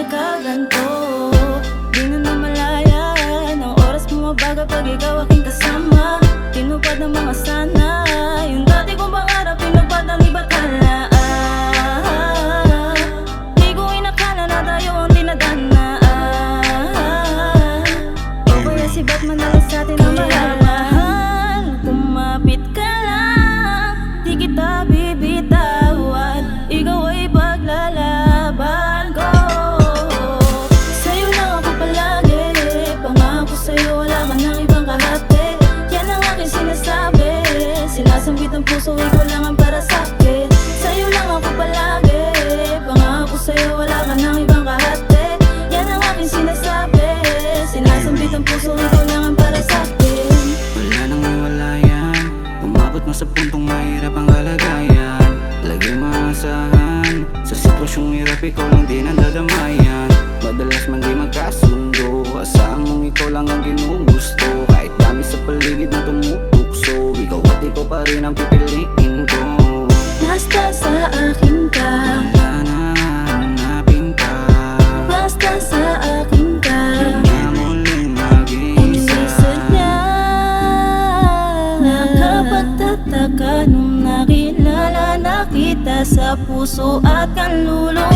nagkaganto. Di na namalayan ang oras bumabaga pag ikaw aking kasama. Tinupad ng mga sana, yung dati kong pangarap tinupad ang iba't hala. Di ko inakala na tayo ang dinadana. O kaya si Batman na lang sa'tin ang mahal. Kumapit ka lang, di kita bibitawan. Ikaw ay paglalaban ko. Sa'yo lang ako palagi, pangako sa'yo wala ka ng ibang kahati. Yan ang aking sinasabi, sinasambit ang puso, ikaw lang ang para sa'kin. Sa'yo lang ako palagi, pangako sa'yo wala ka ng ibang kahati. Yan ang aking sinasabi, sinasambit ang puso, ikaw lang ang para sa'kin. Wala nang mawalayan, umabot mo sa puntong mahirap ang kalagayan. Lagi maasahan, sa sitwasyong hirap ikaw lang din ang dadamayan. Madalas man di magkasundo, asahan mong ikaw lang ang ginugusto. Kahit dami sa paligid na tumutukso, ikaw at ikaw pa rin ang pipiliin ko. Basta sa akin ka, Wala na hanapin ka, basta sa akin ka. na muling mag-iisa. Sadya, nakapagtataka nung nakilala na kita sa puso at kanluluwa.